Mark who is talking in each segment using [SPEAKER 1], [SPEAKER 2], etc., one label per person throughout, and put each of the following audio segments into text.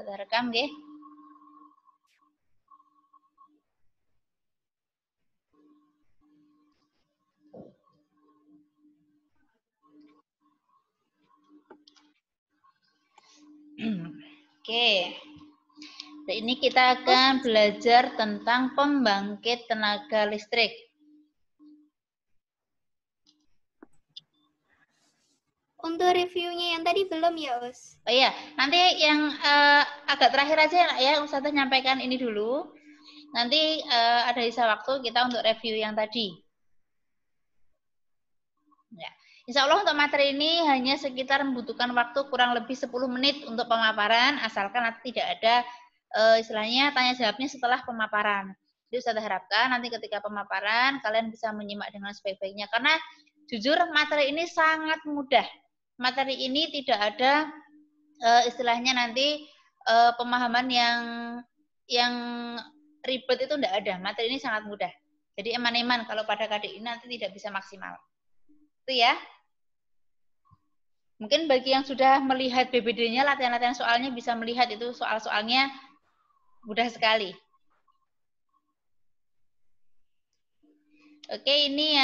[SPEAKER 1] Ustazah rekam nggih. Oke. Nah, ini kita akan belajar tentang pembangkit tenaga listrik.
[SPEAKER 2] Untuk reviewnya yang tadi belum ya, Us?
[SPEAKER 1] Oh iya, nanti yang agak terakhir aja ya, Ustazah nyampaikan ini dulu. Nanti ada sisa waktu kita untuk review yang tadi. Ya. Insya Allah untuk materi ini hanya sekitar membutuhkan waktu kurang lebih 10 menit untuk pemaparan, asalkan nanti tidak ada istilahnya tanya jawabnya setelah pemaparan. Jadi Ustazah harapkan nanti ketika pemaparan kalian bisa menyimak dengan sebaik-baiknya, karena jujur materi ini sangat mudah. Materi ini tidak ada istilahnya nanti pemahaman yang ribet, itu tidak ada. Materi ini sangat mudah. Jadi eman-eman kalau pada KDI nanti tidak bisa maksimal. Itu ya. Mungkin bagi yang sudah melihat BBD-nya, latihan-latihan soalnya bisa melihat itu soal-soalnya mudah sekali. Oke, ini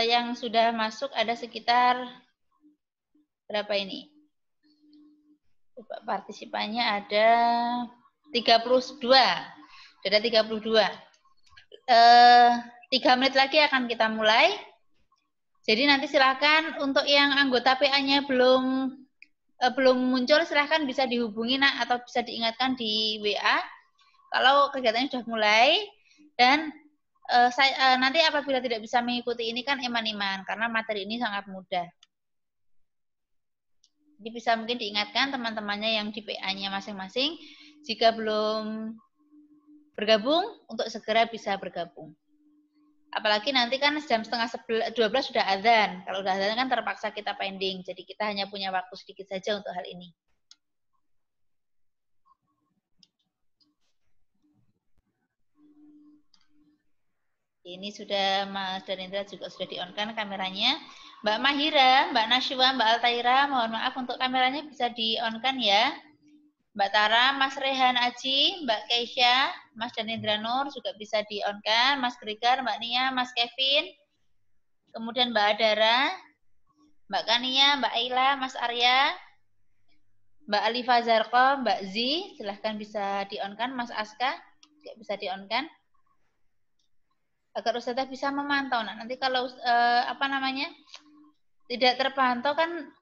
[SPEAKER 1] yang sudah masuk ada sekitar berapa ini? Partisipannya ada 32. Ada 32. 3 menit lagi akan kita mulai. Jadi nanti silakan untuk yang anggota PA-nya belum muncul, silahkan bisa dihubungi atau bisa diingatkan di WA kalau kegiatannya sudah mulai. Dan nanti apabila tidak bisa mengikuti ini kan eman-eman, karena materi ini sangat mudah. Jadi bisa mungkin diingatkan teman-temannya yang di PA-nya masing-masing, jika belum bergabung untuk segera bisa bergabung. Apalagi nanti kan jam 11:30 12 sudah azan. Kalau sudah azan kan terpaksa kita pending. Jadi kita hanya punya waktu sedikit saja untuk hal ini. Ini sudah Mas Danindra juga sudah di-on-kan kameranya. Mbak Mahira, Mbak Nashwa, Mbak Altaira, mohon maaf untuk kameranya bisa di-on-kan ya. Mbak Tara, Mas Rehan Aji, Mbak Keisha, Mas Danindra Nur juga bisa di-on-kan. Mas Grigar, Mbak Nia, Mas Kevin, kemudian Mbak Adara, Mbak Kania, Mbak Aila, Mas Arya, Mbak Alifa Zarko, Mbak Zi, silahkan bisa di-on-kan. Mas Aska juga bisa di-on-kan. Agar Ustazah bisa memantau. Nah, nanti kalau tidak terpantau kan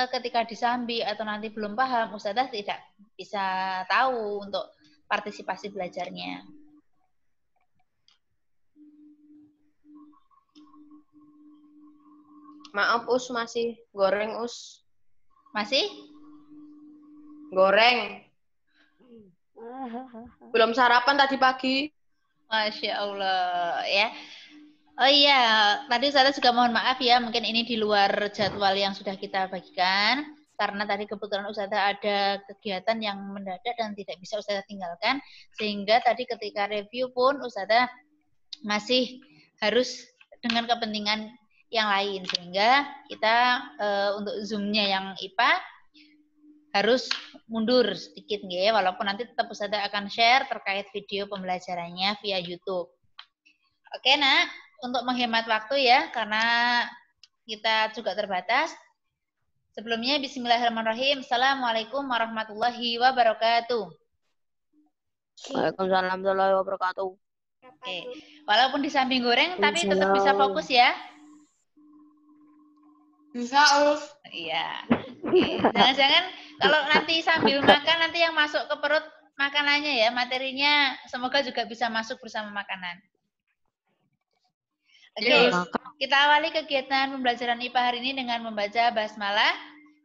[SPEAKER 1] ketika disambi atau nanti belum paham, Ustazah tidak bisa tahu untuk partisipasi belajarnya.
[SPEAKER 3] Maaf Us, masih goreng Us.
[SPEAKER 1] Masih?
[SPEAKER 3] Goreng. Belum sarapan tadi pagi.
[SPEAKER 1] Masya Allah ya. Oh iya, tadi Ustazah juga mohon maaf ya, mungkin ini di luar jadwal yang sudah kita bagikan, karena tadi kebetulan Ustazah ada kegiatan yang mendadak dan tidak bisa Ustazah tinggalkan, sehingga tadi ketika review pun Ustazah masih harus dengan kepentingan yang lain, sehingga kita untuk Zoom-nya yang IPA harus mundur sedikit nggih, walaupun nanti tetap Ustazah akan share terkait video pembelajarannya via YouTube. Oke, Nak, untuk menghemat waktu ya, karena kita juga terbatas. Sebelumnya bismillahirrahmanirrahim. Assalamualaikum warahmatullahi wabarakatuh.
[SPEAKER 3] Waalaikumsalam warahmatullahi wabarakatuh.
[SPEAKER 1] Oke. Walaupun di samping goreng tapi tetap bisa fokus ya.
[SPEAKER 3] Bisa, Uf.
[SPEAKER 1] Iya. Jangan-jangan kalau nanti sambil makan nanti yang masuk ke perut makanannya ya, materinya semoga juga bisa masuk bersama makanan. Oke, kita awali kegiatan pembelajaran IPA hari ini dengan membaca basmalah.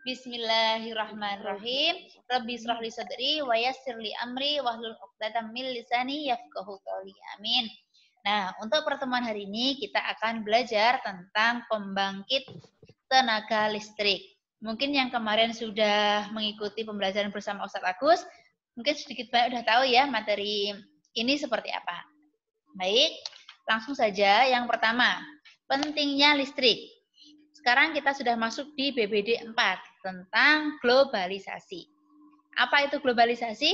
[SPEAKER 1] Bismillahirrahmanirrahim. Rabbi shrah li sadri wa yassir li amri wahlul 'uqdatam min lisani yafqahu qawli. Amin. Nah, untuk pertemuan hari ini kita akan belajar tentang pembangkit tenaga listrik. Mungkin yang kemarin sudah mengikuti pembelajaran bersama Ustadz Agus, mungkin sedikit banyak sudah tahu ya materi ini seperti apa. Baik, langsung saja yang pertama, pentingnya listrik. Sekarang kita sudah masuk di BBD 4 tentang globalisasi. Apa itu globalisasi?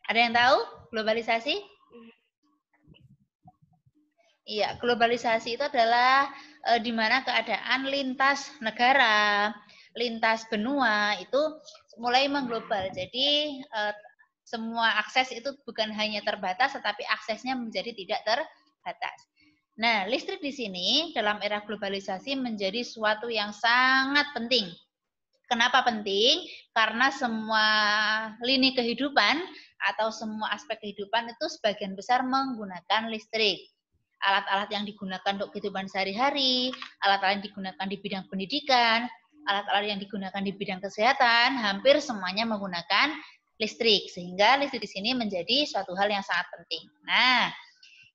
[SPEAKER 1] Ada yang tahu globalisasi? Iya, globalisasi itu adalah di mana keadaan lintas negara, lintas benua itu mulai mengglobal. Jadi semua akses itu bukan hanya terbatas, tetapi aksesnya menjadi tidak terbatas. Nah, listrik di sini dalam era globalisasi menjadi suatu yang sangat penting. Kenapa penting? Karena semua lini kehidupan atau semua aspek kehidupan itu sebagian besar menggunakan listrik. Alat-alat yang digunakan untuk kehidupan sehari-hari, alat-alat yang digunakan di bidang pendidikan, alat-alat yang digunakan di bidang kesehatan, hampir semuanya menggunakan listrik. Sehingga listrik di sini menjadi suatu hal yang sangat penting. Nah,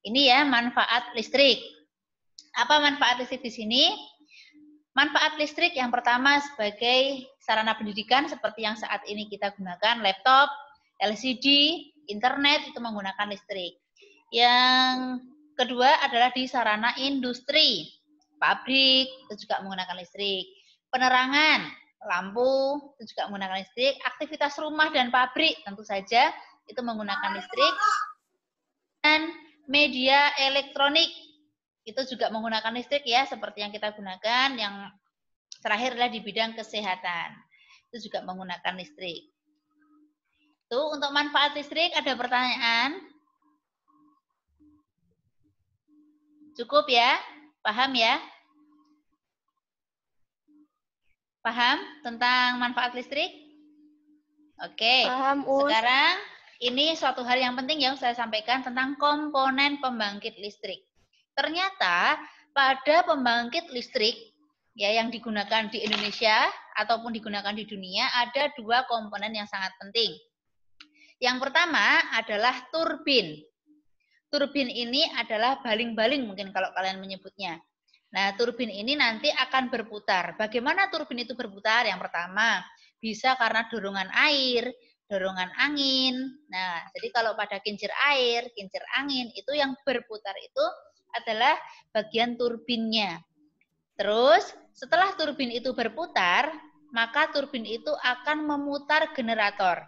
[SPEAKER 1] ini ya manfaat listrik. Apa manfaat listrik di sini? Manfaat listrik yang pertama sebagai sarana pendidikan seperti yang saat ini kita gunakan, laptop, LCD, internet itu menggunakan listrik. Yang kedua adalah di sarana industri, pabrik itu juga menggunakan listrik. Penerangan, lampu itu juga menggunakan listrik. Aktivitas rumah dan pabrik tentu saja itu menggunakan listrik. Dan media elektronik itu juga menggunakan listrik ya, seperti yang kita gunakan. Yang terakhir adalah di bidang kesehatan, itu juga menggunakan listrik. Itu untuk manfaat listrik. Ada pertanyaan? Cukup ya? Paham ya? Paham tentang manfaat listrik? Oke.
[SPEAKER 3] Paham, Us.
[SPEAKER 1] Sekarang ini suatu hal yang penting yang saya sampaikan tentang komponen pembangkit listrik. Ternyata pada pembangkit listrik ya yang digunakan di Indonesia ataupun digunakan di dunia ada dua komponen yang sangat penting. Yang pertama adalah turbin. Turbin ini adalah baling-baling mungkin kalau kalian menyebutnya. Nah, turbin ini nanti akan berputar. Bagaimana turbin itu berputar? Yang pertama, bisa karena dorongan air, dorongan angin. Nah, jadi kalau pada kincir air, kincir angin, itu yang berputar itu adalah bagian turbinnya. Terus, setelah turbin itu berputar, maka turbin itu akan memutar generator.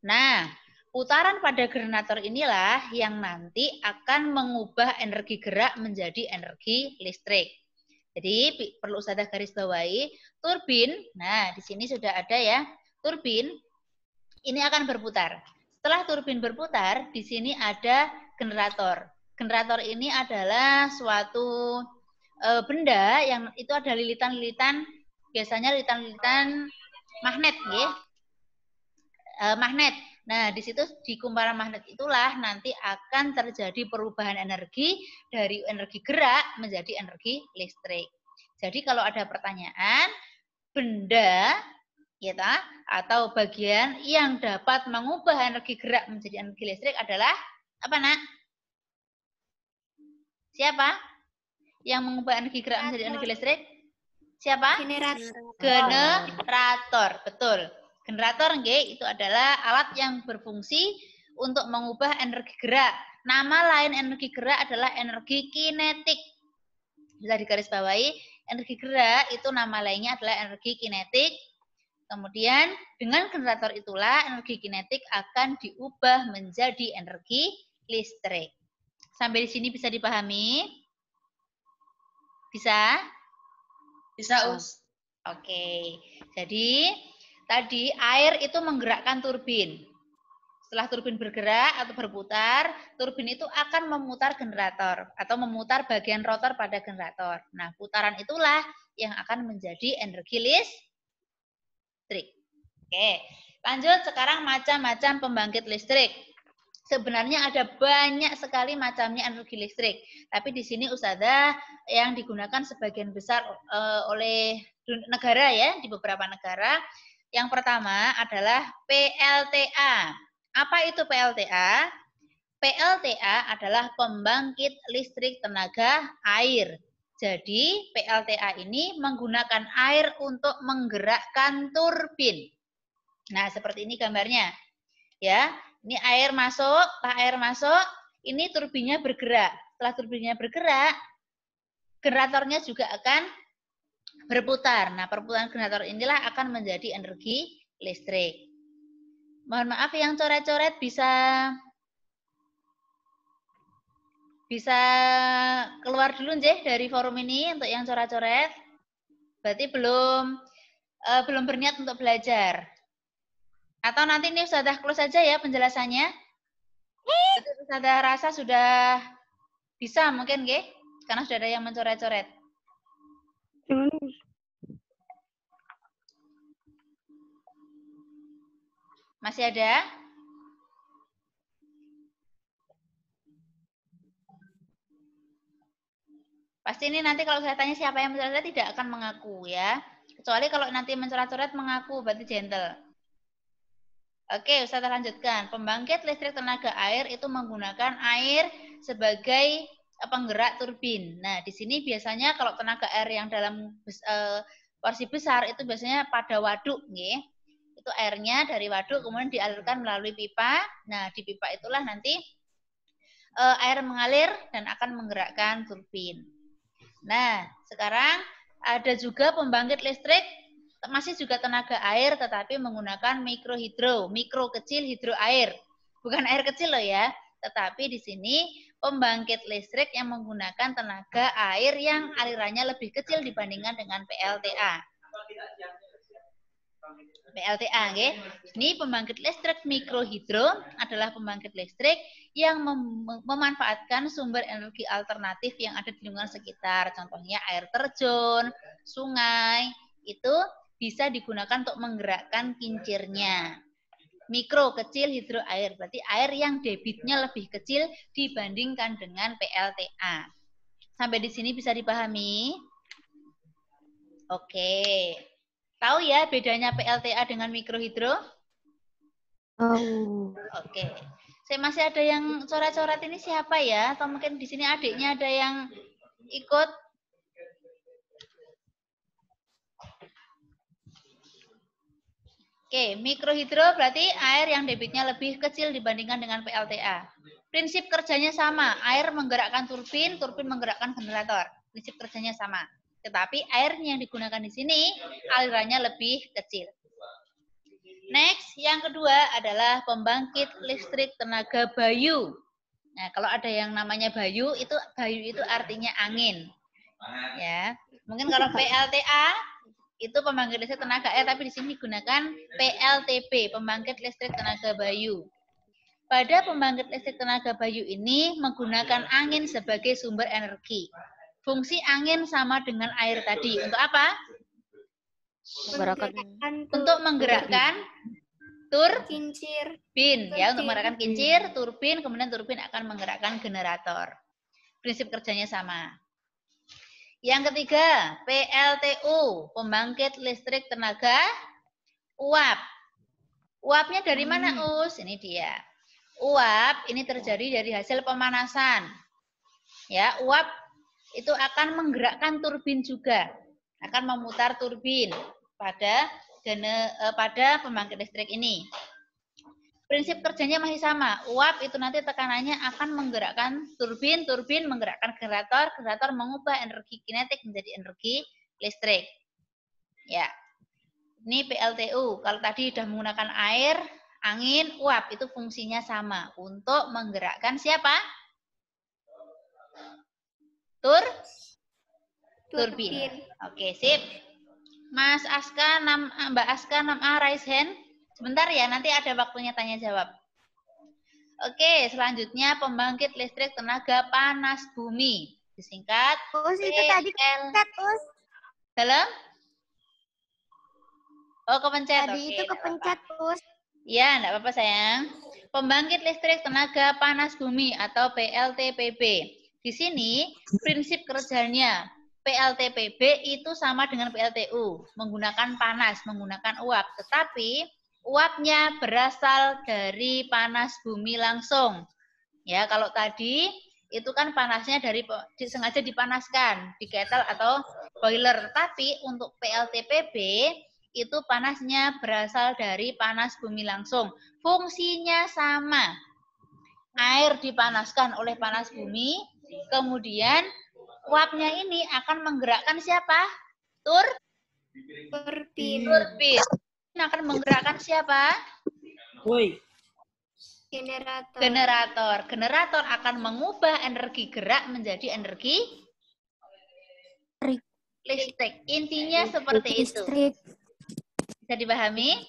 [SPEAKER 1] Nah, putaran pada generator inilah yang nanti akan mengubah energi gerak menjadi energi listrik. Jadi perlu Ustazah garis bawahi, turbin, nah di sini sudah ada ya, turbin ini akan berputar. Setelah turbin berputar, di sini ada generator. Generator ini adalah suatu benda yang itu ada lilitan-lilitan, biasanya lilitan-lilitan magnet, ya. Magnet. Nah, di situ di kumparan magnet itulah nanti akan terjadi perubahan energi dari energi gerak menjadi energi listrik. Jadi kalau ada pertanyaan, benda ya atau bagian yang dapat mengubah energi gerak menjadi energi listrik adalah apa, Nak? Siapa? Yang mengubah energi gerak menjadi energi listrik? Siapa? Generator. Betul. Generator itu adalah alat yang berfungsi untuk mengubah energi gerak. Nama lain energi gerak adalah energi kinetik. Bisa digarisbawahi, energi gerak itu nama lainnya adalah energi kinetik. Kemudian dengan generator itulah energi kinetik akan diubah menjadi energi listrik. Sampai di sini bisa dipahami? Bisa?
[SPEAKER 3] Bisa, Us.
[SPEAKER 1] Oke. Jadi tadi air itu menggerakkan turbin. Setelah turbin bergerak atau berputar, turbin itu akan memutar generator atau memutar bagian rotor pada generator. Nah, putaran itulah yang akan menjadi energi listrik. Oke, lanjut sekarang macam-macam pembangkit listrik. Sebenarnya ada banyak sekali macamnya energi listrik, tapi di sini Ustazah yang digunakan sebagian besar oleh negara ya, di beberapa negara. Yang pertama adalah PLTA. Apa itu PLTA? PLTA adalah pembangkit listrik tenaga air. Jadi PLTA ini menggunakan air untuk menggerakkan turbin. Nah, seperti ini gambarnya. Ya, ini air masuk, setelah air masuk, ini turbinnya bergerak. Setelah turbinnya bergerak, generatornya juga akan berputar. Nah, perputaran generator inilah akan menjadi energi listrik. Mohon maaf yang coret-coret bisa keluar dulu nggih dari forum ini untuk yang coret-coret. Berarti belum berniat untuk belajar. Atau nanti ini Ustazah close saja ya penjelasannya. Berarti Ustazah rasa sudah bisa mungkin nggih? Karena sudah ada yang mencoret-coret. Masih ada? Pasti ini nanti kalau saya tanya siapa yang mencoret tidak akan mengaku ya. Kecuali kalau nanti mencoret-coret mengaku berarti gentle. Oke, Ustazah lanjutkan. Pembangkit listrik tenaga air itu menggunakan air sebagai penggerak turbin. Nah, di sini biasanya kalau tenaga air yang dalam porsi besar itu biasanya pada waduk, nggih. Itu airnya dari waduk kemudian dialirkan melalui pipa. Nah, di pipa itulah nanti air mengalir dan akan menggerakkan turbin. Nah, sekarang ada juga pembangkit listrik masih juga tenaga air tetapi menggunakan mikrohidro, mikro kecil hidro air. Bukan air kecil loh ya, tetapi di sini pembangkit listrik yang menggunakan tenaga air yang alirannya lebih kecil dibandingkan dengan PLTA. PLTA, nggih. Ini pembangkit listrik mikrohidro adalah pembangkit listrik yang memanfaatkan sumber energi alternatif yang ada di lingkungan sekitar. Contohnya air terjun, sungai, itu bisa digunakan untuk menggerakkan kincirnya. Mikro kecil hidro air, berarti air yang debitnya lebih kecil dibandingkan dengan PLTA. Sampai di sini bisa dipahami? Oke. Tahu ya bedanya PLTA dengan mikrohidro? Oke. Saya masih ada yang coret-coret ini siapa ya? Atau mungkin di sini adiknya ada yang ikut? Oke, mikrohidro berarti air yang debitnya lebih kecil dibandingkan dengan PLTA. Prinsip kerjanya sama, air menggerakkan turbin, turbin menggerakkan generator. Prinsip kerjanya sama. Tetapi air yang digunakan di sini alirannya lebih kecil. Next, yang kedua adalah pembangkit listrik tenaga bayu. Nah, kalau ada yang namanya bayu itu artinya angin. Ya. Mungkin kalau PLTA itu pembangkit listrik tenaga air, tapi di sini digunakan PLTB, pembangkit listrik tenaga bayu. Pada pembangkit listrik tenaga bayu ini menggunakan angin sebagai sumber energi. Fungsi angin sama dengan air tadi. Untuk apa? Untuk menggerakkan turbin, ya, untuk menggerakkan kincir, turbin, kemudian turbin akan menggerakkan generator. Prinsip kerjanya sama. Yang ketiga, PLTU, pembangkit listrik tenaga uap. Uapnya dari mana, Us? Ini dia. Uap ini terjadi dari hasil pemanasan. Ya, uap itu akan menggerakkan turbin juga. Akan memutar turbin pada pembangkit listrik ini. Prinsip kerjanya masih sama. Uap itu nanti tekanannya akan menggerakkan turbin, turbin menggerakkan generator, generator mengubah energi kinetik menjadi energi listrik. Ya. Ini PLTU. Kalau tadi sudah menggunakan air, angin, uap itu fungsinya sama untuk menggerakkan siapa? Turbin. Oke, sip. Mas Aska, Mbak Aska 6A raise hand. Sebentar ya, nanti ada waktunya tanya jawab. Oke, selanjutnya pembangkit listrik tenaga panas bumi. Disingkat
[SPEAKER 2] Us.
[SPEAKER 1] Dalam? Oh, kepencet.
[SPEAKER 2] Tadi itu kepencet, Us.
[SPEAKER 1] Ya, enggak apa-apa sayang. Pembangkit listrik tenaga panas bumi atau PLTPB. Di sini prinsip kerjanya PLTPB itu sama dengan PLTU, menggunakan panas, menggunakan uap. Tetapi uapnya berasal dari panas bumi langsung. Ya, kalau tadi itu kan panasnya sengaja dipanaskan di kettle atau boiler. Tapi untuk PLTPB itu panasnya berasal dari panas bumi langsung. Fungsinya sama. Air dipanaskan oleh panas bumi, kemudian uapnya ini akan menggerakkan siapa?
[SPEAKER 2] Turbin.
[SPEAKER 1] Turbin. Ini akan menggerakkan siapa?
[SPEAKER 4] Woi.
[SPEAKER 2] Generator.
[SPEAKER 1] Generator. Generator akan mengubah energi gerak menjadi energi listrik. Intinya seperti itu. Bisa dipahami?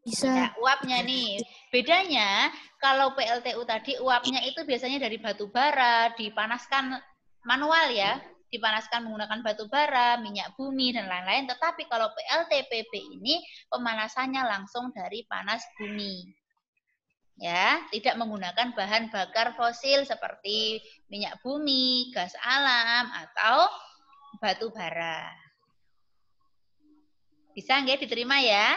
[SPEAKER 5] Bisa.
[SPEAKER 1] Ya, uapnya nih. Bedanya kalau PLTU tadi uapnya itu biasanya dari batu bara, dipanaskan manual ya, dipanaskan menggunakan batu bara, minyak bumi dan lain-lain. Tetapi kalau PLTPB ini pemanasannya langsung dari panas bumi. Ya, tidak menggunakan bahan bakar fosil seperti minyak bumi, gas alam atau batu bara. Bisa nggak diterima ya?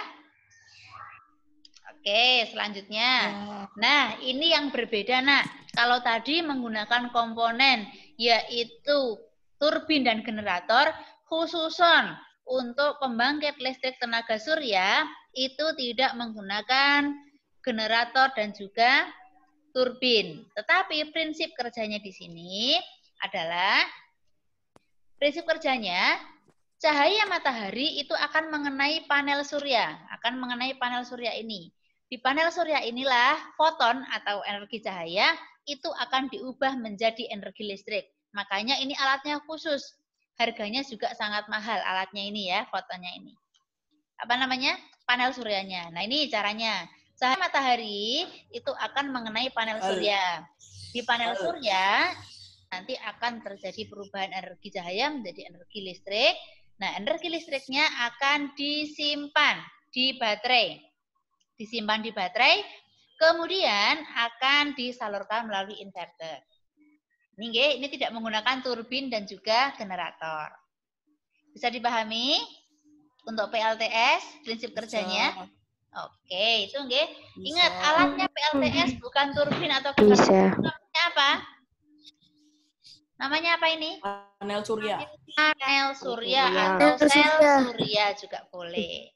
[SPEAKER 1] Oke, selanjutnya. Nah, ini yang berbeda, Nak. Kalau tadi menggunakan komponen yaitu turbin dan generator, khususon untuk pembangkit listrik tenaga surya itu tidak menggunakan generator dan juga turbin. Tetapi prinsip kerjanya di sini adalah prinsip kerjanya cahaya matahari itu akan mengenai panel surya, ini. Di panel surya inilah foton atau energi cahaya itu akan diubah menjadi energi listrik. Makanya ini alatnya khusus. Harganya juga sangat mahal alatnya ini ya, fotonnya ini. Apa namanya? Panel suryanya. Nah, ini caranya. Cahaya matahari itu akan mengenai panel surya. Di panel surya nanti akan terjadi perubahan energi cahaya menjadi energi listrik. Nah, energi listriknya akan disimpan di baterai. Disimpan di baterai, kemudian akan disalurkan melalui inverter. Ini tidak menggunakan turbin dan juga generator. Bisa dipahami untuk PLTS, prinsip kerjanya? Oke, itu nggih. Ingat, alatnya PLTS bukan turbin atau generator. Namanya apa? Namanya apa ini?
[SPEAKER 4] Panel surya.
[SPEAKER 1] Panel surya atau sel surya juga boleh.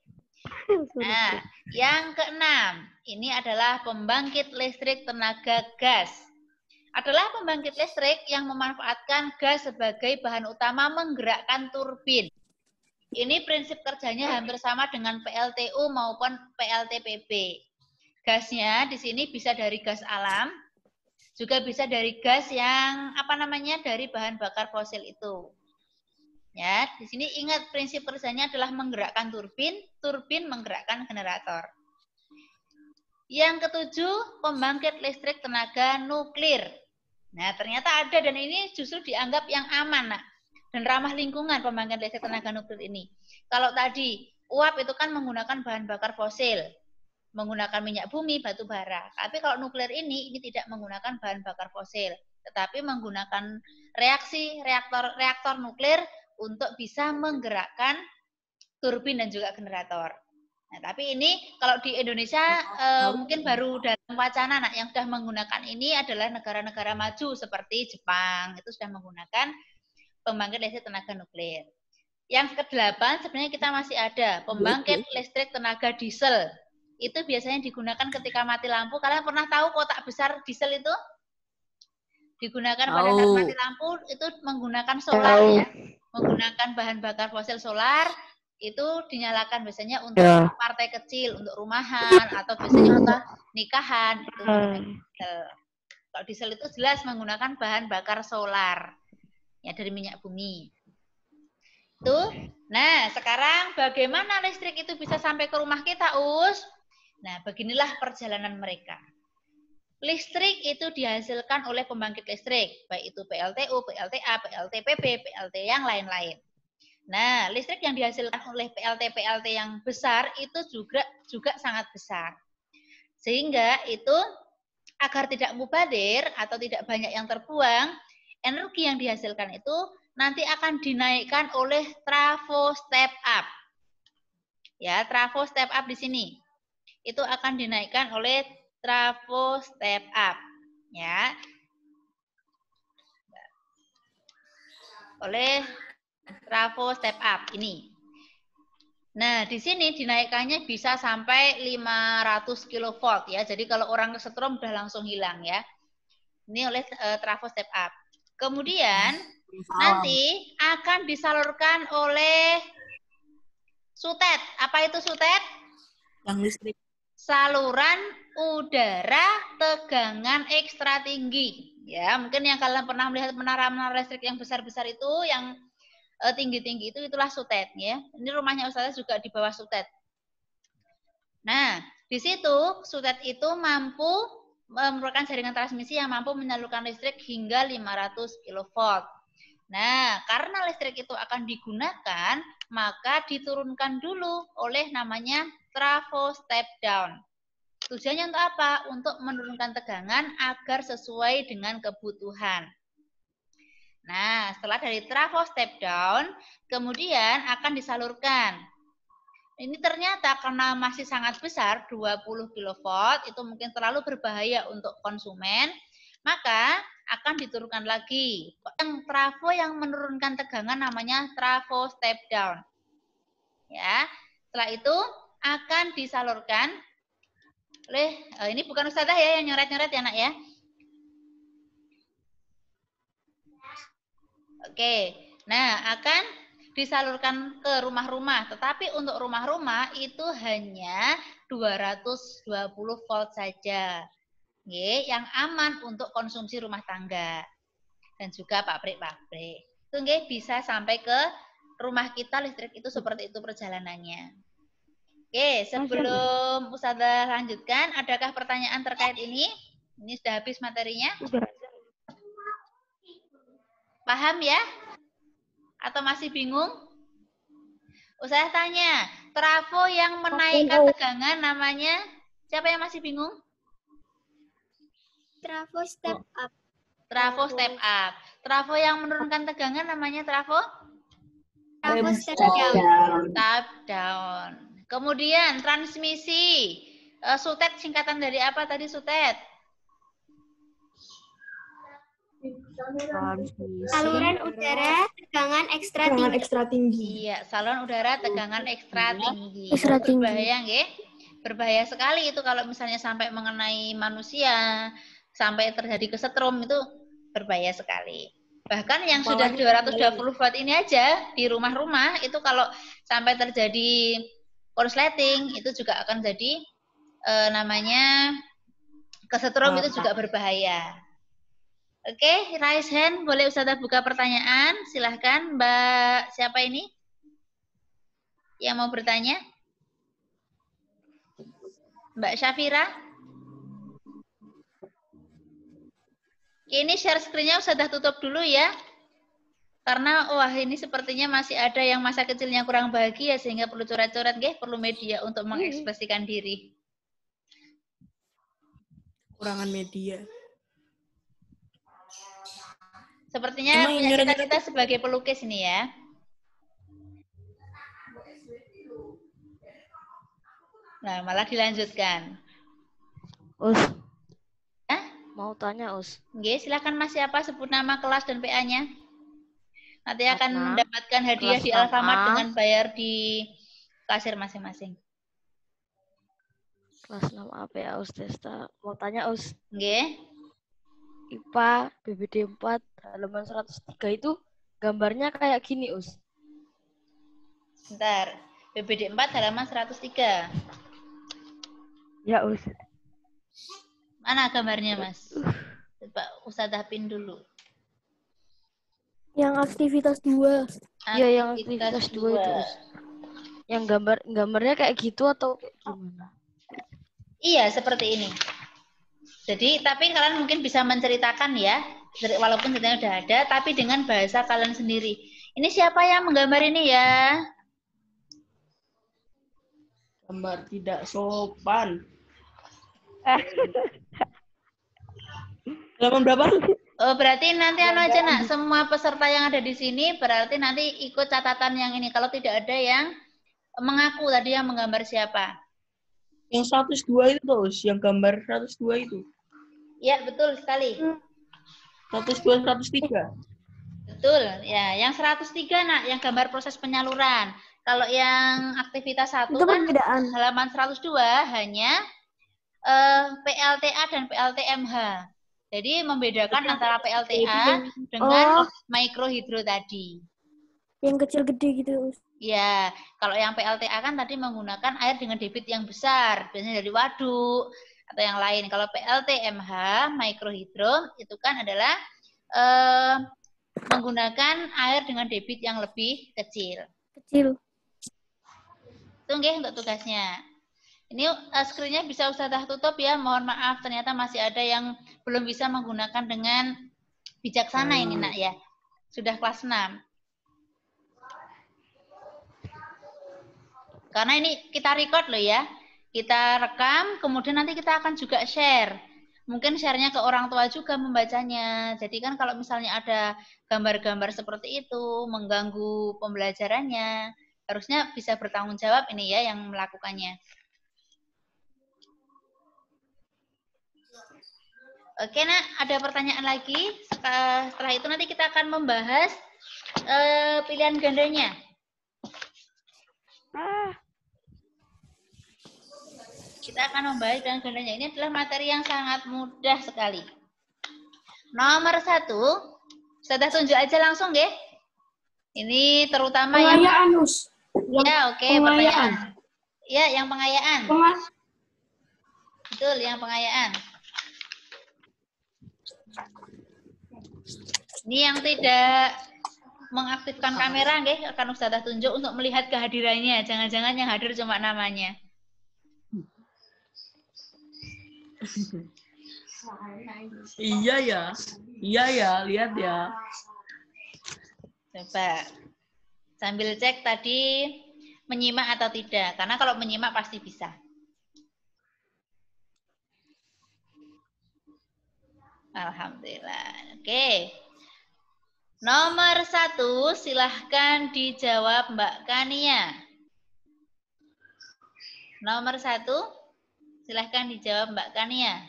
[SPEAKER 1] Nah, yang keenam, ini adalah pembangkit listrik tenaga gas. Adalah pembangkit listrik yang memanfaatkan gas sebagai bahan utama menggerakkan turbin. Ini prinsip kerjanya hampir sama dengan PLTU maupun PLTPB. Gasnya di sini bisa dari gas alam, juga bisa dari gas yang dari bahan bakar fosil itu. Ya, di sini ingat prinsip kerjanya adalah menggerakkan turbin, turbin menggerakkan generator. Yang ketujuh, pembangkit listrik tenaga nuklir. Nah, ternyata ada dan ini justru dianggap yang aman, Nak. Dan ramah lingkungan pembangkit listrik tenaga nuklir ini. Kalau tadi uap itu kan menggunakan bahan bakar fosil, menggunakan minyak bumi, batu bara. Tapi kalau nuklir ini tidak menggunakan bahan bakar fosil, tetapi menggunakan reaktor nuklir untuk bisa menggerakkan turbin dan juga generator. Nah, tapi ini kalau di Indonesia mungkin baru dalam wacana, Nak, yang sudah menggunakan ini adalah negara-negara maju seperti Jepang, itu sudah menggunakan pembangkit listrik tenaga nuklir. Yang ke-8 sebenarnya kita masih ada pembangkit listrik tenaga diesel. Itu biasanya digunakan ketika mati lampu. Kalian pernah tahu kotak besar diesel itu? Digunakan pada saat mati lampu, itu menggunakan solar ya. Menggunakan bahan bakar fosil solar, itu dinyalakan biasanya untuk partai kecil, untuk rumahan, atau biasanya untuk nikahan. Itu menggunakan diesel. Kalau diesel itu jelas menggunakan bahan bakar solar, ya dari minyak bumi. Tuh. Nah, sekarang bagaimana listrik itu bisa sampai ke rumah kita, Us? Nah, beginilah perjalanan mereka. Listrik itu dihasilkan oleh pembangkit listrik, baik itu PLTU, PLTA, PLTPB, PLT yang lain-lain. Nah, listrik yang dihasilkan oleh PLT yang besar itu juga sangat besar. Sehingga itu agar tidak mubadir atau tidak banyak yang terbuang, energi yang dihasilkan itu nanti akan dinaikkan oleh trafo step up. Ya, trafo step up di sini. Itu akan dinaikkan oleh trafo step up, ya. Oleh trafo step up ini. Nah, di sini dinaikkannya bisa sampai 500 kV ya. Jadi kalau orang kesetrum udah langsung hilang ya. Ini oleh trafo step up. Kemudian nanti akan disalurkan oleh sutet. Apa itu sutet?
[SPEAKER 4] Yang listrik.
[SPEAKER 1] Saluran udara tegangan ekstra tinggi. Ya, mungkin yang kalian pernah melihat menara-menara listrik yang besar-besar itu, yang tinggi-tinggi itu, itulah sutet. Ya, ini rumahnya Ustazah juga di bawah sutet. Nah, di situ sutet itu mampu merupakan jaringan transmisi yang mampu menyalurkan listrik hingga 500 kV. Nah, karena listrik itu akan digunakan, maka diturunkan dulu oleh namanya trafo step down. Tujuannya untuk apa? Untuk menurunkan tegangan agar sesuai dengan kebutuhan. Nah, setelah dari trafo step down, kemudian akan disalurkan. Ini ternyata karena masih sangat besar, 20 kV, itu mungkin terlalu berbahaya untuk konsumen, maka akan diturunkan lagi. Yang trafo yang menurunkan tegangan namanya trafo step down. Ya, setelah itu akan disalurkan oleh, ini bukan Ustazah ya yang nyoret-nyoret ya nak ya. Oke, nah akan disalurkan ke rumah-rumah, tetapi untuk rumah-rumah itu hanya 220 volt saja. Nggih, yang aman untuk konsumsi rumah tangga dan juga pabrik-pabrik. Itu nggih bisa sampai ke rumah kita listrik itu seperti itu perjalanannya. Oke, sebelum Ustazah lanjutkan, adakah pertanyaan terkait ini? Ini sudah habis materinya? Paham ya? Atau masih bingung? Ustazah tanya, trafo yang menaikkan tegangan namanya, siapa yang masih bingung?
[SPEAKER 2] Trafo step up.
[SPEAKER 1] Trafo step up. Trafo yang menurunkan tegangan namanya trafo?
[SPEAKER 2] Trafo step
[SPEAKER 4] Down.
[SPEAKER 2] down.
[SPEAKER 1] Step down. Kemudian transmisi. Sutet singkatan dari apa tadi sutet?
[SPEAKER 2] Saluran udara tegangan ekstra tinggi.
[SPEAKER 1] Iya, saluran udara tegangan ekstra tinggi.
[SPEAKER 2] Ekstra tinggi.
[SPEAKER 1] Berbahaya nggih? Berbahaya sekali itu kalau misalnya sampai mengenai manusia, sampai terjadi kesetrum, itu berbahaya sekali. Bahkan yang sudah 220 volt ini aja di rumah-rumah itu kalau sampai terjadi korsleting itu juga akan jadi namanya kesetrum, itu juga berbahaya. Oke, raise hand, boleh Ustazah buka pertanyaan? Silahkan Mbak, siapa ini yang mau bertanya? Mbak Syafira? Ini share screen-nya Ustazah tutup dulu ya. Karena wah ini sepertinya masih ada yang masa kecilnya kurang bahagia sehingga perlu coret-coret, perlu media untuk mengekspresikan diri.
[SPEAKER 4] Kurangan media.
[SPEAKER 1] Sepertinya punya kita sebagai pelukis ini ya. Nah, malah dilanjutkan.
[SPEAKER 5] Us,
[SPEAKER 1] Hah?
[SPEAKER 5] mau tanya Us.
[SPEAKER 1] Nggih, silakan Mas, siapa sebut nama kelas dan PA-nya. Nanti akan
[SPEAKER 5] Adnan,
[SPEAKER 1] mendapatkan hadiah
[SPEAKER 5] kelas
[SPEAKER 1] di Alfamart
[SPEAKER 5] 6A.
[SPEAKER 1] dengan bayar di kasir masing-masing.
[SPEAKER 5] Kelas 6 APA Us Desta. Mau tanya Us,
[SPEAKER 1] Nggih.
[SPEAKER 5] IPA BBD 4 halaman 103 itu gambarnya kayak gini Us.
[SPEAKER 1] Bentar. BBD 4 halaman 103.
[SPEAKER 5] Ya Us.
[SPEAKER 1] Mana gambarnya, Mas? Coba Ustazah pin dulu.
[SPEAKER 2] Yang aktivitas 2.
[SPEAKER 5] Iya, yang aktivitas 2 itu Us. Yang gambarnya kayak gitu atau kayak gimana?
[SPEAKER 1] Iya, seperti ini. Jadi, tapi kalian mungkin bisa menceritakan ya, walaupun ceritanya udah ada, tapi dengan bahasa kalian sendiri. Ini siapa yang menggambar ini ya?
[SPEAKER 4] Gambar tidak sopan. Halaman berapa?
[SPEAKER 1] Oh, berarti nanti anu aja nak, semua peserta yang ada di sini berarti nanti ikut catatan yang ini. Kalau tidak ada yang mengaku tadi yang menggambar siapa?
[SPEAKER 4] Yang 102 itu terus, yang gambar 102 itu.
[SPEAKER 1] Ya, betul sekali.
[SPEAKER 4] 102, 103.
[SPEAKER 1] Betul, ya. Yang 103 nak, yang gambar proses penyaluran. Kalau yang aktivitas 1
[SPEAKER 2] Itu
[SPEAKER 1] kan
[SPEAKER 2] perbedaan.
[SPEAKER 1] halaman 102 hanya PLTA dan PLTMH. Jadi membedakan antara PLTA dengan mikrohidro tadi.
[SPEAKER 6] Yang kecil gede gitu, Us.
[SPEAKER 1] Ya, kalau yang PLTA kan tadi menggunakan air dengan debit yang besar, biasanya dari waduk atau yang lain. Kalau PLTMH, mikrohidro, itu kan adalah menggunakan air dengan debit yang lebih kecil.
[SPEAKER 6] Kecil.
[SPEAKER 1] Itu nggih untuk tugasnya. Ini screen-nya bisa Ustazah tutup ya, mohon maaf ternyata masih ada yang belum bisa menggunakan dengan bijaksana ini nak ya. Sudah kelas 6. Karena ini kita record loh ya. Kita rekam, kemudian nanti kita akan juga share. Mungkin share-nya ke orang tua juga membacanya. Jadi kan kalau misalnya ada gambar-gambar seperti itu, mengganggu pembelajarannya, harusnya bisa bertanggung jawab ini ya yang melakukannya. Oke, nak, ada pertanyaan lagi? Setelah itu nanti kita akan membahas pilihan gandanya. Kita akan membahas pilihan gandanya. Ini adalah materi yang sangat mudah sekali. Nomor 1, sudah tunjuk aja langsung, nggih. Ini terutama
[SPEAKER 7] pengayaan, Us.
[SPEAKER 1] Ya, oke, pertanyaan. Ya, yang pengayaan. Betul, yang pengayaan. Ini yang tidak mengaktifkan kamera, nggih, akan Ustazah tunjuk untuk melihat kehadirannya. Jangan-jangan yang hadir cuma namanya.
[SPEAKER 4] Iya ya, lihat ya.
[SPEAKER 1] Coba sambil cek tadi menyimak atau tidak, karena kalau menyimak pasti bisa. Alhamdulillah. Oke. Nomor 1, silahkan dijawab Mbak Kania. Nomor 1, silahkan dijawab Mbak Kania.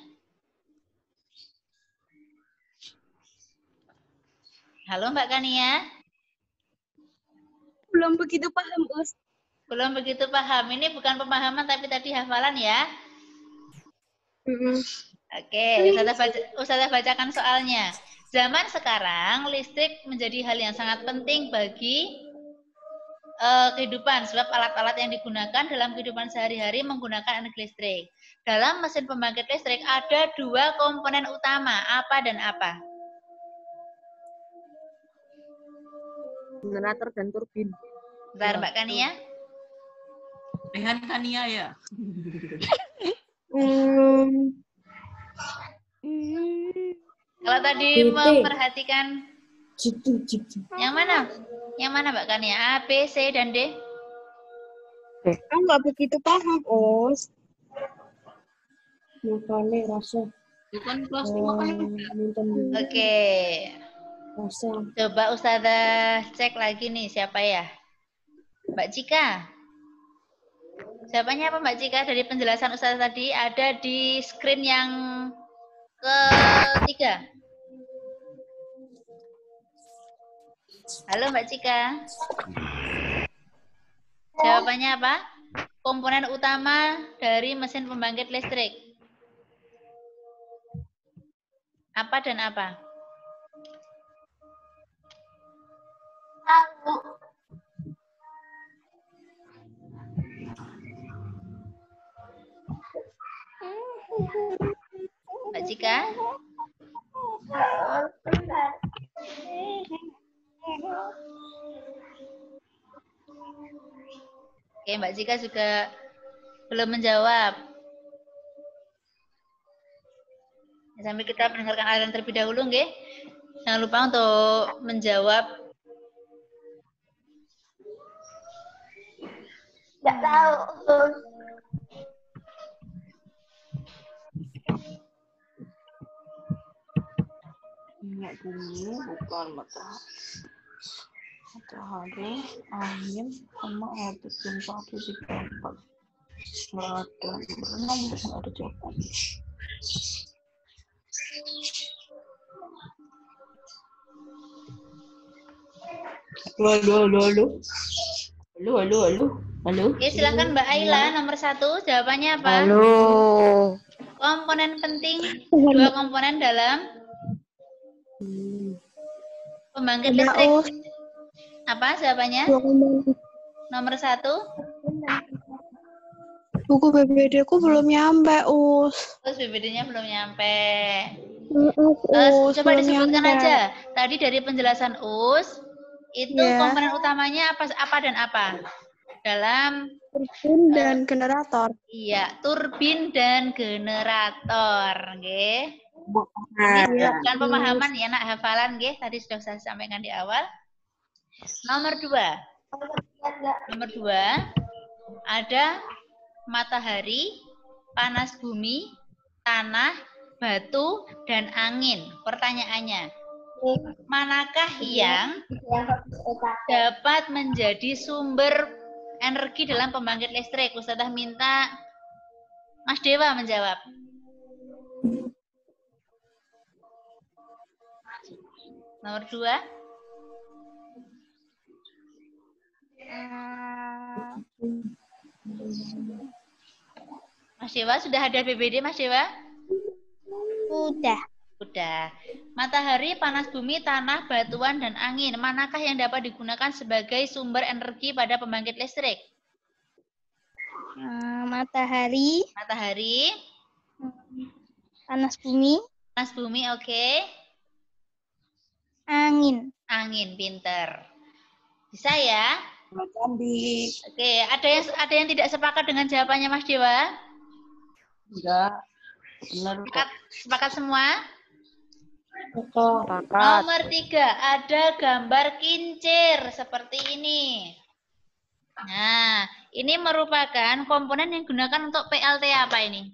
[SPEAKER 1] Halo Mbak Kania.
[SPEAKER 6] Belum begitu paham, Us.
[SPEAKER 1] Belum begitu paham. Ini bukan pemahaman tapi tadi hafalan ya. Oke, Ustazah bacakan soalnya. Zaman sekarang listrik menjadi hal yang sangat penting bagi kehidupan, sebab alat-alat yang digunakan dalam kehidupan sehari-hari menggunakan energi listrik. Dalam mesin pembangkit listrik ada 2 komponen utama, apa dan apa?
[SPEAKER 5] Generator dan turbin.
[SPEAKER 1] Bentar Mbak Kania.
[SPEAKER 4] Rehan Kania ya.
[SPEAKER 1] Kalau tadi memperhatikan yang mana? Yang mana Mbak Kania? A, B, C, dan D?
[SPEAKER 6] Aku nggak begitu paham, Us. Makanya rasa.
[SPEAKER 1] Oke. Coba Ustazah cek lagi nih siapa ya? Mbak Cika. Jawabannya apa Mbak Cika? Dari penjelasan Ustazah tadi ada di screen yang ketiga. Halo Mbak Cika. Jawabannya apa? Komponen utama dari mesin pembangkit listrik. Apa dan apa? Mbak Cika? Oke, Mbak Cika juga belum menjawab. Sambil kita mendengarkan aliran terlebih dahulu, nggih. Jangan lupa untuk menjawab.
[SPEAKER 2] Nggak tahu.
[SPEAKER 4] Minyak bumi bukan matahari, angin, sama air jam 1.34. Nggak ada, berenang nggak ada jawaban. Halo.
[SPEAKER 1] Oke, silakan Mbak Aila nomor 1, jawabannya apa?
[SPEAKER 5] Halo.
[SPEAKER 1] Komponen penting, dua komponen dalam pembangkit
[SPEAKER 6] Ada,
[SPEAKER 1] listrik.
[SPEAKER 6] Us.
[SPEAKER 1] Apa jawabannya?
[SPEAKER 6] 2 komponen.
[SPEAKER 1] Nomor 1.
[SPEAKER 6] Buku BBD ku belum nyampe, Us.
[SPEAKER 1] Terus BBD-nya belum nyampe.
[SPEAKER 6] Maaf, Us.
[SPEAKER 1] Coba
[SPEAKER 6] belum
[SPEAKER 1] disebutkan
[SPEAKER 6] nyampe.
[SPEAKER 1] aja. Tadi dari penjelasan US, itu
[SPEAKER 6] Ya.
[SPEAKER 1] komponen utamanya apa dan apa? Dalam
[SPEAKER 6] Turbin dan generator.
[SPEAKER 1] iya, turbin dan generator, nggih.
[SPEAKER 6] Nah,
[SPEAKER 1] Ini bukan pemahaman ya, nak hafalan, nggih. Tadi sudah saya sampaikan di awal. Nomor 2. Nomor 2 ada matahari, panas bumi, tanah, batu, dan angin. Pertanyaannya, manakah yang dapat menjadi sumber energi dalam pembangkit listrik? Ustazah minta Mas Dewa menjawab. Nomor 2. Mas Dewa, sudah ada BBD, Mas Dewa?
[SPEAKER 2] Udah.
[SPEAKER 1] Sudah. Matahari, panas bumi, tanah, batuan, dan angin. Manakah yang dapat digunakan sebagai sumber energi pada pembangkit listrik?
[SPEAKER 2] Matahari,
[SPEAKER 1] Matahari,
[SPEAKER 2] panas bumi,
[SPEAKER 1] panas bumi, oke.
[SPEAKER 2] angin.
[SPEAKER 1] Angin, pinter. Bisa ya?
[SPEAKER 4] Cantik.
[SPEAKER 1] Oke, ada yang tidak sepakat dengan jawabannya Mas Dewa?
[SPEAKER 4] Enggak. Benar kok.
[SPEAKER 1] Sepakat semua?
[SPEAKER 5] Sepakat.
[SPEAKER 1] Nomor 3, ada gambar kincir seperti ini. Nah, ini merupakan komponen yang digunakan untuk PLTA apa ini?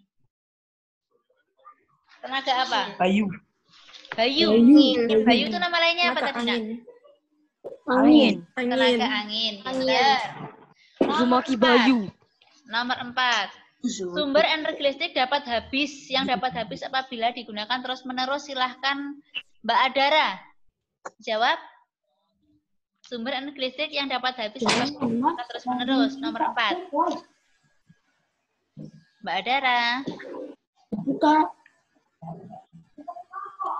[SPEAKER 1] Tenaga apa?
[SPEAKER 4] Bayu.
[SPEAKER 1] Bayu. Bayu itu nama lainnya apa tadi, Nak?
[SPEAKER 5] Angin.
[SPEAKER 1] Tenaga angin. Pinter.
[SPEAKER 5] Uzumaki Bayu.
[SPEAKER 1] Nomor 4. Sumber energi listrik dapat habis. Yang dapat habis apabila digunakan terus-menerus. Silahkan Mbak Adara. Jawab. Sumber energi listrik yang dapat habis apabila digunakan terus-menerus. Nomor 4. Mbak Adara.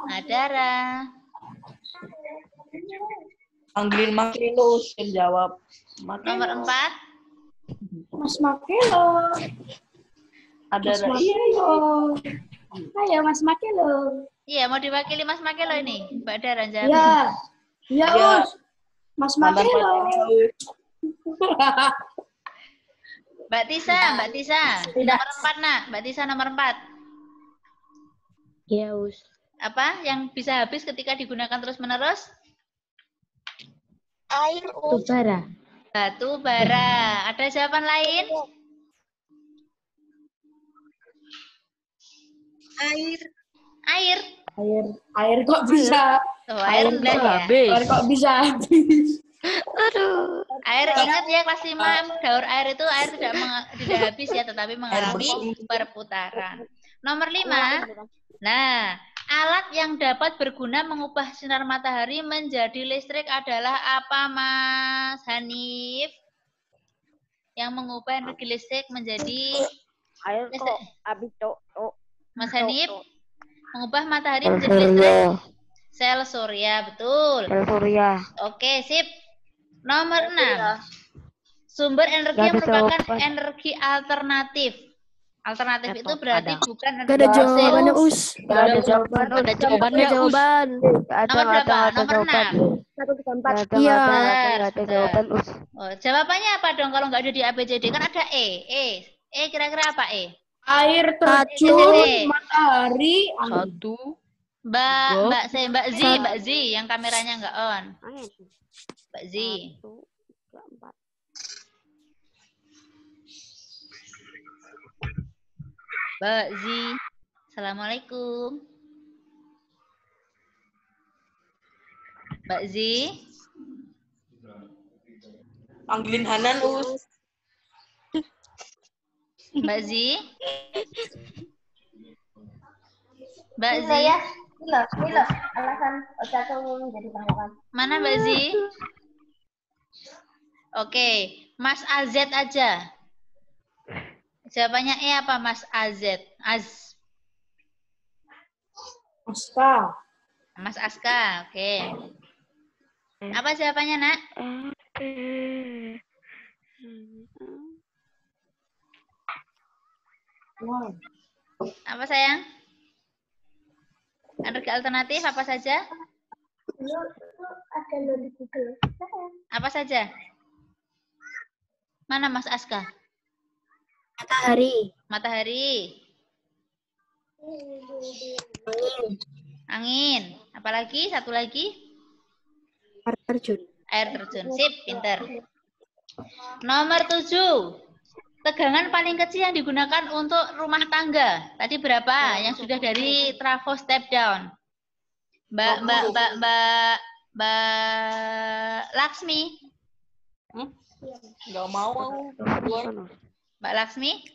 [SPEAKER 1] Adara.
[SPEAKER 4] Panggilin Makilo yang jawab.
[SPEAKER 1] Nomor 4.
[SPEAKER 6] Mas Makelo.
[SPEAKER 4] Ada
[SPEAKER 6] Ayo, Mas Makelo.
[SPEAKER 1] Iya, mau diwakili Mas Makelo ini. Mbak Adara jawab.
[SPEAKER 6] Iya. Iya,
[SPEAKER 4] Ya.
[SPEAKER 6] Us. Mas
[SPEAKER 4] Mantan
[SPEAKER 6] Makelo.
[SPEAKER 4] pacarnya.
[SPEAKER 1] Mbak Tisa. Nomor 4, Nak. Mbak Tisa nomor 4.
[SPEAKER 5] Ya, Us.
[SPEAKER 1] Apa yang bisa habis ketika digunakan terus-menerus?
[SPEAKER 2] Air,
[SPEAKER 5] Tubara.
[SPEAKER 1] Batu bara. Ada jawaban lain? Air.
[SPEAKER 6] Air kok bisa?
[SPEAKER 1] Oh, air rendah ya.
[SPEAKER 6] Air kok bisa habis?
[SPEAKER 5] Aduh.
[SPEAKER 1] Air, ingat ya kelas 5, daur air itu air tidak habis ya, tetapi mengalami perputaran. Nomor 5. Nah, alat yang dapat berguna mengubah sinar matahari menjadi listrik adalah apa, Mas Hanif? Yang mengubah energi listrik menjadi
[SPEAKER 5] Air kok habis, Cok.
[SPEAKER 1] Mas Hanif, mengubah matahari menjadi listrik? Sel surya, betul.
[SPEAKER 5] Sel surya.
[SPEAKER 1] Oke, sip. Nomor 6. Sumber energi
[SPEAKER 5] Gak
[SPEAKER 1] yang
[SPEAKER 5] ada
[SPEAKER 1] merupakan
[SPEAKER 5] jawaban.
[SPEAKER 1] energi alternatif. Alternatif itu
[SPEAKER 5] Laptop
[SPEAKER 1] berarti
[SPEAKER 5] ada.
[SPEAKER 1] bukan
[SPEAKER 6] Gak ada
[SPEAKER 1] energi fosil.
[SPEAKER 6] jawabannya, Us.
[SPEAKER 5] Gak ada jawaban.
[SPEAKER 1] Ada
[SPEAKER 5] jawabannya, Us.
[SPEAKER 6] Jawaban.
[SPEAKER 5] Gak ada,
[SPEAKER 1] Nomor
[SPEAKER 5] gak
[SPEAKER 1] berapa?
[SPEAKER 5] ada, gak ada
[SPEAKER 1] Nomor
[SPEAKER 5] jawaban.
[SPEAKER 1] 6.
[SPEAKER 6] 1 ke 4.
[SPEAKER 5] Gak ada,
[SPEAKER 6] Iya.
[SPEAKER 5] gak ada jawaban, Us.
[SPEAKER 1] Oh, jawabannya apa dong kalau nggak ada di ABCD? Kan ada E. E kira-kira apa E?
[SPEAKER 6] Air
[SPEAKER 1] ABCD.
[SPEAKER 6] terjun, matahari, angin.
[SPEAKER 5] 1.
[SPEAKER 1] Mbak Z yang kameranya nggak on. Mbak Z.
[SPEAKER 5] 1, 2, 4.
[SPEAKER 1] Mbak Z. Assalamualaikum. Mbak Z.
[SPEAKER 4] Panggilin Hanan, Us.
[SPEAKER 1] Mbak Z. Mbak Z.
[SPEAKER 2] Milo, alasan Ocato menjadi panggilan.
[SPEAKER 1] Mana Mbak Z? Oke, Mas AZ aja. Jawabannya E apa Mas AZ?
[SPEAKER 6] Aska.
[SPEAKER 1] Mas Aska, oke. Apa jawabannya, Nak? Apa sayang? Energi alternatif apa saja?
[SPEAKER 2] Ada lo di Google.
[SPEAKER 1] Apa saja? Mana Mas Aska?
[SPEAKER 2] Matahari.
[SPEAKER 1] Matahari, angin. Apalagi? Satu lagi?
[SPEAKER 2] Air terjun.
[SPEAKER 1] Air terjun. Sip, pinter. Nomor 7. Tegangan paling kecil yang digunakan untuk rumah tangga. Tadi berapa? Yang sudah dari trafo step down. Mbak Laksmi.
[SPEAKER 4] Nggak mau aku.
[SPEAKER 1] Mbak Laksmi.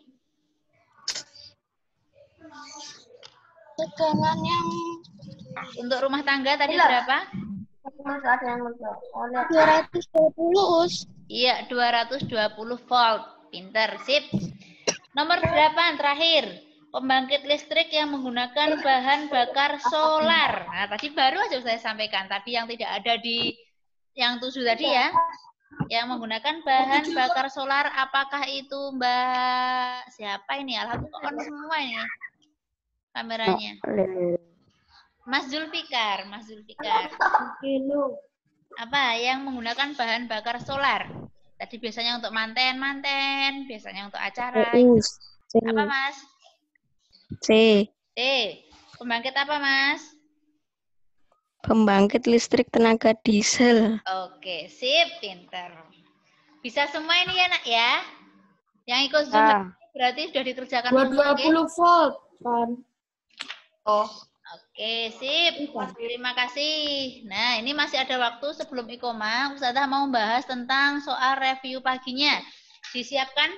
[SPEAKER 2] Tegangan yang
[SPEAKER 1] Untuk rumah tangga tadi berapa?
[SPEAKER 2] 220 us.
[SPEAKER 1] Iya, 220 volt. Pinter, sip. Nomor 8, terakhir. Pembangkit listrik yang menggunakan bahan bakar solar. Nah, tadi baru aja saya sampaikan. Tapi yang tidak ada di yang 7 tadi ya. Yang menggunakan bahan bakar solar, apakah itu Mbak? Siapa ini? Alhamdulillah on semua ini kameranya. Mas Zulfikar, Mas Zulfikar. Apa yang menggunakan bahan bakar solar? Tadi biasanya untuk manten, biasanya untuk acara. Apa Mas?
[SPEAKER 7] C.
[SPEAKER 1] D. Pembangkit apa Mas?
[SPEAKER 7] Pembangkit listrik tenaga diesel.
[SPEAKER 1] Oke, sip, pinter. Bisa semua ini ya Nak ya? Yang ikut Zoom berarti sudah dikerjakan semua.
[SPEAKER 6] 220 volt kan.
[SPEAKER 1] Oke, sip. Terima kasih. Nah, ini masih ada waktu sebelum Ikoma. Ustazah mau membahas tentang soal review paginya. Disiapkan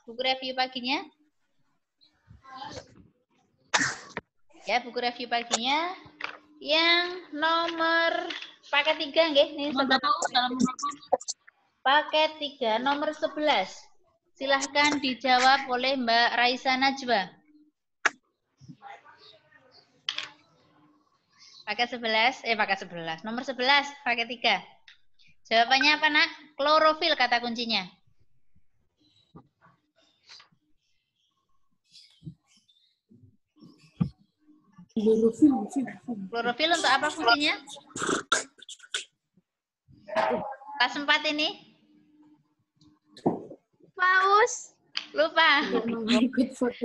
[SPEAKER 1] buku review paginya? Ya, buku review paginya yang nomor paket 3 nggih. Ini paket 3 nomor 11. Silahkan dijawab oleh Mbak Raisa Najwa. Paket 11, nomor 11, paket 3. Jawabannya apa, Nak? Klorofil kata kuncinya. Klorofil untuk apa fungsinya? Tas 4 ini?
[SPEAKER 2] Paus.
[SPEAKER 1] Lupa.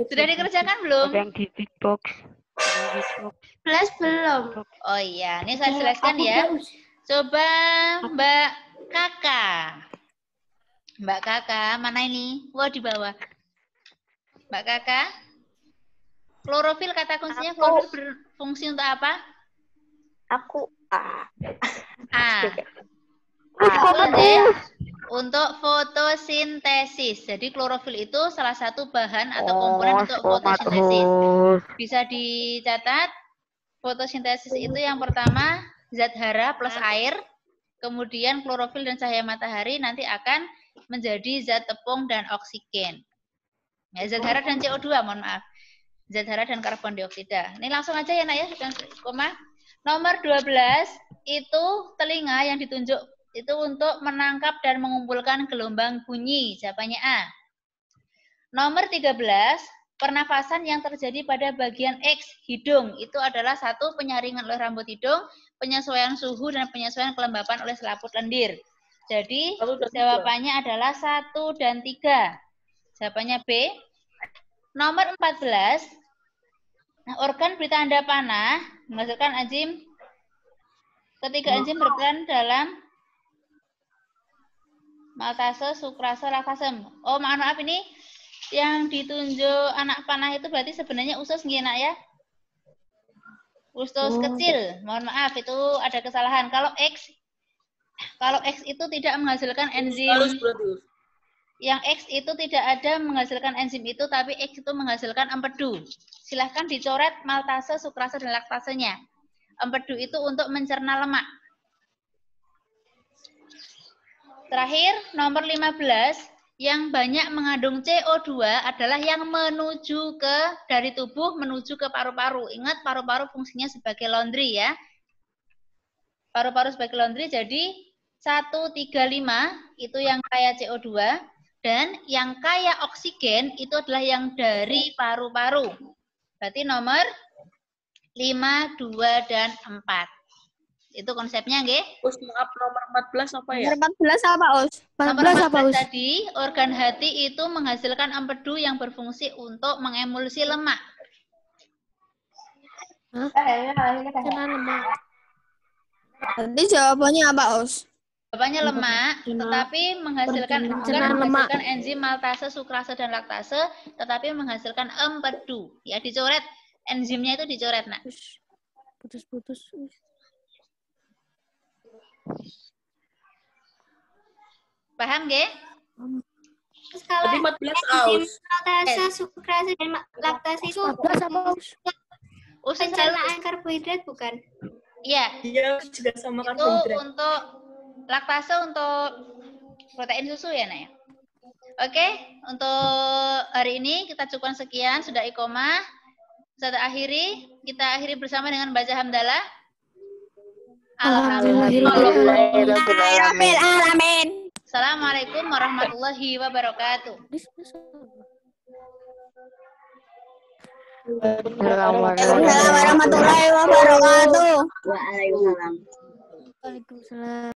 [SPEAKER 1] Sudah dikerjakan belum?
[SPEAKER 5] Yang di big box.
[SPEAKER 2] Belum.
[SPEAKER 1] Oh iya, ini saya jelaskan ya. Coba Mbak Kakak. Mbak Kakak, mana ini? Wah, di bawah. Mbak Kakak. Klorofil kata kuncinya, klorofil berfungsi untuk apa?
[SPEAKER 2] Aku
[SPEAKER 1] Betul deh. Untuk fotosintesis. Jadi klorofil itu salah satu bahan atau komponen untuk fotosintesis. Bisa dicatat, fotosintesis itu yang pertama zat hara plus air, kemudian klorofil dan cahaya matahari nanti akan menjadi zat tepung dan oksigen. Ya, zat hara dan CO2, mohon maaf. Zat hara dan karbon dioksida. Ini langsung aja ya, Nak ya. Nomor 12 itu telinga yang ditunjuk itu untuk menangkap dan mengumpulkan gelombang bunyi. Jawabannya A. Nomor 13, pernafasan yang terjadi pada bagian X, hidung. Itu adalah satu, penyaringan oleh rambut hidung, penyesuaian suhu, dan penyesuaian kelembapan oleh selaput lendir. Jadi, jawabannya adalah 1 dan 3. Jawabannya B. Nomor 14, organ bertanda panah menghasilkan enzim. Ketiga enzim berperan dalam maltase, sukrase, laktase. Oh, maaf ini yang ditunjuk anak panah itu berarti sebenarnya usus nggih, Nak ya? Usus kecil. Mohon maaf itu ada kesalahan. Kalau X itu tidak menghasilkan enzim. Yang X itu tidak ada menghasilkan enzim itu, tapi X itu menghasilkan empedu. Silahkan dicoret maltase, sukrase, dan laktasenya. Empedu itu untuk mencerna lemak. Terakhir, nomor 15, yang banyak mengandung CO2 adalah yang menuju ke dari tubuh menuju ke paru-paru. Ingat paru-paru fungsinya sebagai laundry ya. Paru-paru sebagai laundry, jadi 135 itu yang kaya CO2 dan yang kaya oksigen itu adalah yang dari paru-paru. Berarti nomor 5, 2, dan 4. Itu konsepnya nggih.
[SPEAKER 3] Us, maaf, nomor 14 apa ya?
[SPEAKER 2] Nomor 14 apa, Us?
[SPEAKER 1] Nomor
[SPEAKER 5] 14 apa,
[SPEAKER 1] 14
[SPEAKER 5] Us?
[SPEAKER 1] tadi, organ hati itu menghasilkan empedu yang berfungsi untuk mengemulsi lemak.
[SPEAKER 5] Pencernaan lemak.
[SPEAKER 2] Nanti jawabannya apa, Us?
[SPEAKER 1] Jawabannya lemak, tetapi menghasilkan bukan
[SPEAKER 5] Pencernaan lemak.
[SPEAKER 1] menghasilkan enzim maltase, sukrase, dan laktase, tetapi menghasilkan empedu. Ya, dicoret. Enzimnya itu dicoret, Nak.
[SPEAKER 5] Putus-putus.
[SPEAKER 1] Paham, nggih?
[SPEAKER 2] Terus kalau
[SPEAKER 3] Tadi 14
[SPEAKER 2] enzim
[SPEAKER 3] aus.
[SPEAKER 2] laktase, sukrase, dan laktase itu
[SPEAKER 5] 14 apa, Us?
[SPEAKER 1] Usus
[SPEAKER 2] pencernaan karbohidrat bukan?
[SPEAKER 1] Iya,
[SPEAKER 3] Iya, juga sama
[SPEAKER 1] itu
[SPEAKER 3] karbohidrat.
[SPEAKER 1] untuk laktase untuk protein susu ya, Nak ya. Oke, untuk hari ini kita cukupkan sekian, sudah iqomah. Kita akhiri bersama dengan baca hamdalah.
[SPEAKER 2] Alhamdulillahirrahmanirrahim.
[SPEAKER 1] Assalamualaikum warahmatullahi wabarakatuh.
[SPEAKER 2] Waalaikumsalam warahmatullahi wabarakatuh.
[SPEAKER 5] Waalaikumsalam.